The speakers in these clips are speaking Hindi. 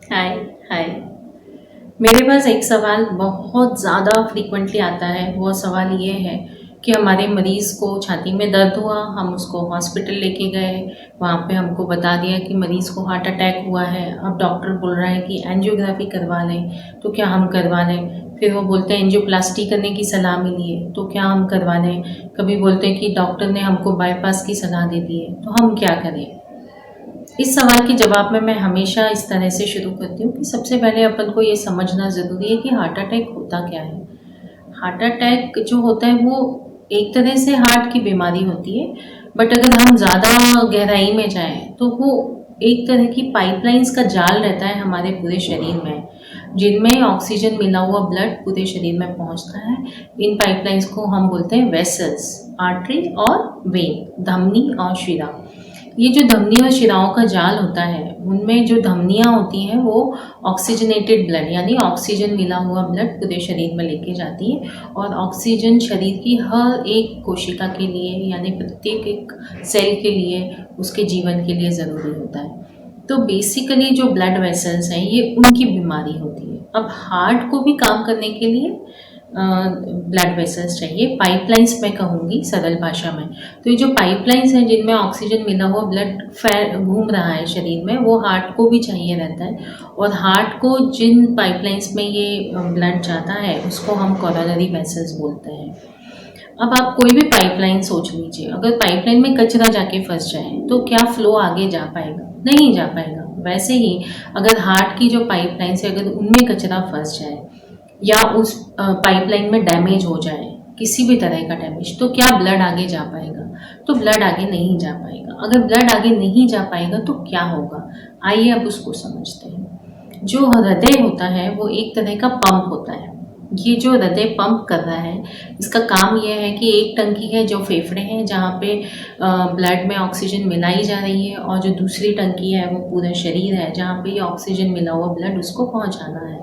हाय। हाय। मेरे पास एक सवाल बहुत ज़्यादा फ्रीक्वेंटली आता है। वो सवाल ये है कि हमारे मरीज़ को छाती में दर्द हुआ, हम उसको हॉस्पिटल लेके गए। वहाँ पे हमको बता दिया कि मरीज़ को हार्ट अटैक हुआ है। अब डॉक्टर बोल रहा है कि एंजियोग्राफी करवा लें, तो क्या हम करवा लें? फिर वो बोलते हैं एंजियोप्लास्टी करने की सलाह मिली है, तो क्या हम करवा लें? कभी बोलते हैं कि डॉक्टर ने हमको बाईपास की सलाह दे दी है, तो हम क्या करें? इस सवाल के जवाब में मैं हमेशा इस तरह से शुरू करती हूँ कि सबसे पहले अपन को ये समझना ज़रूरी है कि हार्ट अटैक होता क्या है। हार्ट अटैक जो होता है वो एक तरह से हार्ट की बीमारी होती है, बट अगर हम ज़्यादा गहराई में जाएं तो वो एक तरह की पाइपलाइंस का जाल रहता है हमारे पूरे शरीर में, जिनमें ऑक्सीजन मिला हुआ ब्लड पूरे शरीर में पहुंचता है। इन पाइपलाइंस को हम बोलते हैं वेसल्स, आर्टरी और वेन, धमनी और शिरा। ये जो धमनी और शिराओं का जाल होता है, उनमें जो धमनियाँ होती हैं वो ऑक्सीजनेटेड ब्लड यानी ऑक्सीजन मिला हुआ ब्लड पूरे शरीर में लेके जाती है। और ऑक्सीजन शरीर की हर एक कोशिका के लिए यानी प्रत्येक एक सेल के लिए, उसके जीवन के लिए ज़रूरी होता है। तो बेसिकली जो ब्लड वेसल्स हैं ये उनकी बीमारी होती है। अब हार्ट को भी काम करने के लिए ब्लड वेसल्स चाहिए, पाइपलाइंस मैं कहूँगी सरल भाषा में। तो ये जो पाइपलाइंस हैं जिनमें ऑक्सीजन मिला हुआ ब्लड घूम रहा है शरीर में, वो हार्ट को भी चाहिए रहता है। और हार्ट को जिन पाइपलाइंस में ये ब्लड जाता है उसको हम कोरोनरी वेसल्स बोलते हैं। अब आप कोई भी पाइपलाइन सोच लीजिए, अगर पाइपलाइन में कचरा जाके फंस जाए तो क्या फ्लो आगे जा पाएगा? नहीं जा पाएगा। वैसे ही अगर हार्ट की जो पाइपलाइन से अगर उनमें कचरा फंस जाए या उस पाइपलाइन में डैमेज हो जाए, किसी भी तरह का डैमेज, तो क्या ब्लड आगे जा पाएगा? तो ब्लड आगे नहीं जा पाएगा। अगर ब्लड आगे नहीं जा पाएगा तो क्या होगा? आइए अब उसको समझते हैं। जो हृदय होता है वो एक तरह का पंप होता है। ये जो हृदय पंप कर रहा है, इसका काम यह है कि एक टंकी है जो फेफड़े हैं, जहाँ पे ब्लड में ऑक्सीजन मिलाई जा रही है, और जो दूसरी टंकी है वो पूरा शरीर है, जहाँ पे ये ऑक्सीजन मिला हुआ ब्लड उसको पहुँचाना है।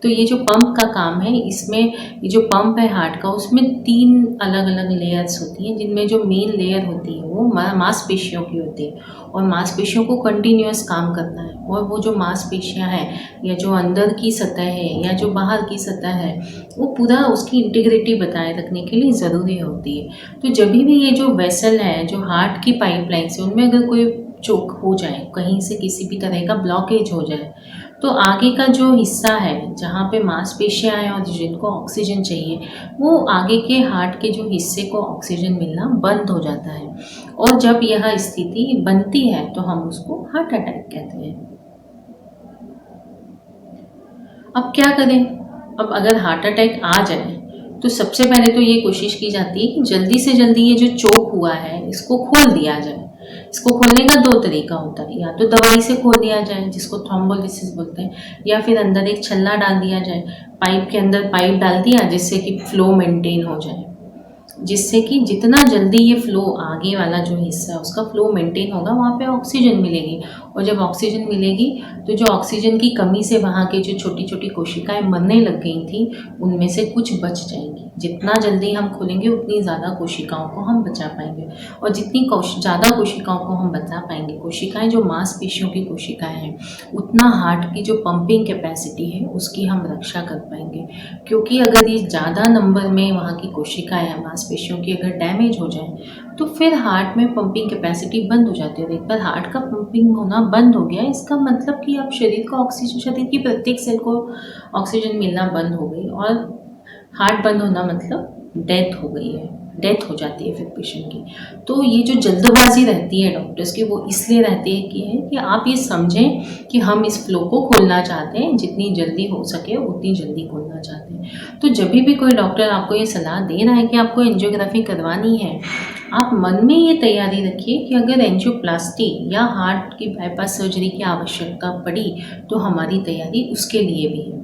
तो ये जो पंप का काम है, इसमें ये जो पंप है हार्ट का, उसमें 3 अलग-अलग लेयर्स होती हैं, जिनमें जो मेन लेयर होती है वो मांसपेशियों की होती है। और मांसपेशियों को कंटिन्यूअस काम करना है, और वो जो मांसपेशियाँ हैं या जो अंदर की सतह है या जो बाहर की सतह है, वो पूरा उसकी इंटीग्रिटी बनाए रखने के लिए ज़रूरी होती है। तो जब भी ये जो वेसल है, जो हार्ट की पाइपलाइंस है, उनमें अगर कोई चोक हो जाए, कहीं से किसी भी तरह का ब्लॉकेज हो जाए, तो आगे का जो हिस्सा है जहाँ पे मांसपेशियाँ हैं और जिनको ऑक्सीजन चाहिए, वो आगे के हार्ट के जो हिस्से को ऑक्सीजन मिलना बंद हो जाता है। और जब यह स्थिति बनती है तो हम उसको हार्ट अटैक कहते हैं। अब क्या करें? अब अगर हार्ट अटैक आ जाए तो सबसे पहले तो ये कोशिश की जाती है कि जल्दी से जल्दी ये जो चोक हुआ है इसको खोल दिया जाए। इसको खोलने का 2 तरीका होता है, या तो दवाई से खोल दिया जाए जिसको थ्रोम्बोलिसिस बोलते हैं, या फिर अंदर एक छल्ला डाल दिया जाए, पाइप के अंदर पाइप डाल दिया जिससे कि फ्लो मेंटेन हो जाए। जिससे कि जितना जल्दी ये फ्लो, आगे वाला जो हिस्सा है उसका फ्लो मेंटेन होगा, वहाँ पे ऑक्सीजन मिलेगी। और जब ऑक्सीजन मिलेगी तो जो ऑक्सीजन की कमी से वहाँ की जो छोटी छोटी कोशिकाएं मरने लग गई थी, उनमें से कुछ बच जाएंगी। जितना जल्दी हम खोलेंगे उतनी ज़्यादा कोशिकाओं को हम बचा पाएंगे, और जितनी ज़्यादा कोशिकाओं को हम बचा पाएंगे, कोशिकाएं जो मांसपेशियों की कोशिकाएं हैं, उतना हार्ट की जो पंपिंग कैपेसिटी है उसकी हम रक्षा कर पाएंगे। क्योंकि अगर ये ज़्यादा नंबर में वहाँ की कोशिकाएं हैं मांसपेशियों की अगर डैमेज हो जाए, तो फिर हार्ट में पंपिंग कैपेसिटी बंद हो जाती है। और एक बार हार्ट का पंपिंग होना बंद हो गया, इसका मतलब कि अब शरीर को ऑक्सीजन, शरीर की प्रत्येक सेल को ऑक्सीजन मिलना बंद हो गई, और हार्ट बंद होना मतलब डेथ हो गई है, डेथ हो जाती है फिर पेशेंट की। तो ये जो जल्दबाजी रहती है डॉक्टर्स की, वो इसलिए रहती है कि आप ये समझें कि हम इस फ्लो को खोलना चाहते हैं, जितनी जल्दी हो सके उतनी जल्दी खोलना चाहते हैं। तो जब भी कोई डॉक्टर आपको ये सलाह दे रहा है कि आपको एंजियोग्राफी करवानी है, आप मन में ये तैयारी रखिए कि अगर एंजियोप्लास्टी या हार्ट की बाईपास सर्जरी की आवश्यकता पड़ी तो हमारी तैयारी उसके लिए भी है।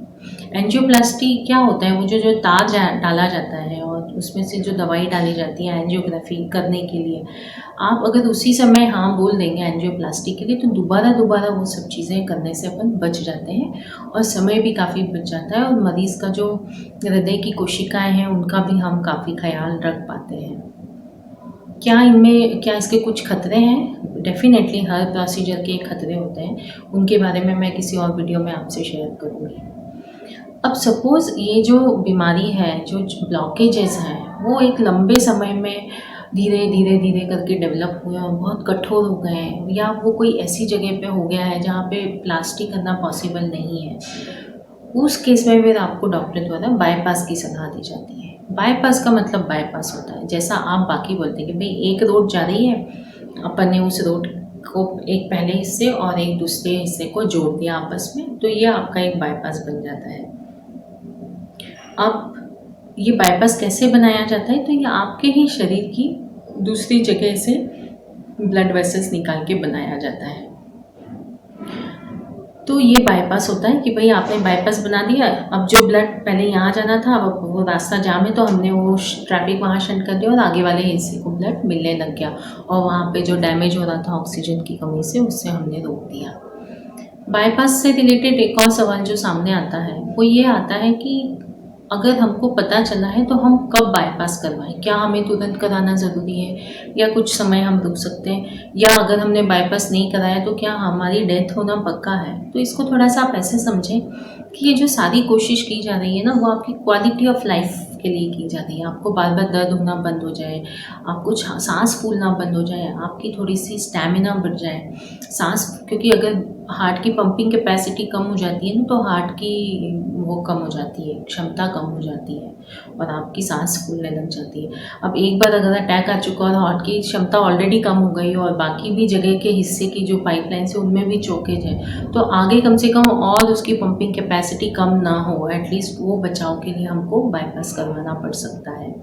एंजियोप्लास्टी क्या होता है? वो जो जो तार डाला जाता है और उसमें से जो दवाई डाली जाती है एंजियोग्राफी करने के लिए, आप अगर उसी समय हाँ बोल देंगे एंजियोप्लास्टी के लिए, तो दोबारा दोबारा वो सब चीज़ें करने से अपन बच जाते हैं, और समय भी काफ़ी बच जाता है, और मरीज़ का जो हृदय की कोशिकाएं हैं उनका भी हम काफ़ी ख्याल रख पाते हैं। क्या इसके कुछ खतरे हैं? डेफ़िनेटली हर प्रोसीजर के खतरे होते हैं, उनके बारे में मैं किसी और वीडियो में आपसे शेयर करूँगी। अब सपोज़ ये जो बीमारी है, जो ब्लॉकेजेज़ हैं, वो एक लंबे समय में धीरे करके डेवलप हुए और बहुत कठोर हो गए हैं, या वो कोई ऐसी जगह पे हो गया है जहाँ पे प्लास्टिक करना पॉसिबल नहीं है। उस केस में फिर आपको डॉक्टर द्वारा बाईपास की सलाह दी जाती है। बाईपास का मतलब बाईपास होता है, जैसा आप बाकी बोलते हैं कि भई एक रोड जा रही है, अपन ने उस रोड को एक पहले हिस्से और एक दूसरे हिस्से को जोड़ दिया आपस में, तो ये आपका एक बाईपास बन जाता है। अब ये बाईपास कैसे बनाया जाता है? तो ये आपके ही शरीर की दूसरी जगह से ब्लड वेसल्स निकाल के बनाया जाता है। तो ये बाईपास होता है कि भई आपने बाईपास बना दिया, अब जो ब्लड पहले यहाँ जाना था, अब वो रास्ता जाम है, तो हमने वो ट्रैफिक वहाँ शंट कर दिया और आगे वाले हिस्से को ब्लड मिलने लग गया, और वहाँ पे जो डैमेज हो रहा था ऑक्सीजन की कमी से, उससे हमने रोक दिया। बाईपास से रिलेटेड एक और सवाल जो सामने आता है, वो ये आता है कि अगर हमको पता चला है तो हम कब बाईपास करवाएँ? क्या हमें तुरंत कराना ज़रूरी है, या कुछ समय हम रुक सकते हैं? या अगर हमने बाईपास नहीं कराया तो क्या हमारी डेथ होना पक्का है? तो इसको थोड़ा-सा आप ऐसे समझें कि ये जो सारी कोशिश की जा रही है ना, वो आपकी क्वालिटी ऑफ लाइफ़ के लिए की जा रही है। आपको बार-बार दर्द होना बंद हो जाए, आपको साँस फूलना बंद हो जाए, आपकी थोड़ी-सी स्टैमिना बढ़ जाए। साँस, क्योंकि अगर हार्ट की पंपिंग कैपेसिटी कम हो जाती है ना, तो हार्ट की वो कम हो जाती है, क्षमता कम हो जाती है और आपकी सांस फूलने लग जाती है। अब एक बार अगर अटैक आ चुका और हार्ट की क्षमता ऑलरेडी कम हो गई और बाकी भी जगह के हिस्से की जो पाइपलाइंस है उनमें भी चोकेज है, तो आगे कम से कम और उसकी पंपिंग कैपेसिटी कम ना हो, एटलीस्ट वो बचाव के लिए हमको बाईपास करवाना पड़ सकता है।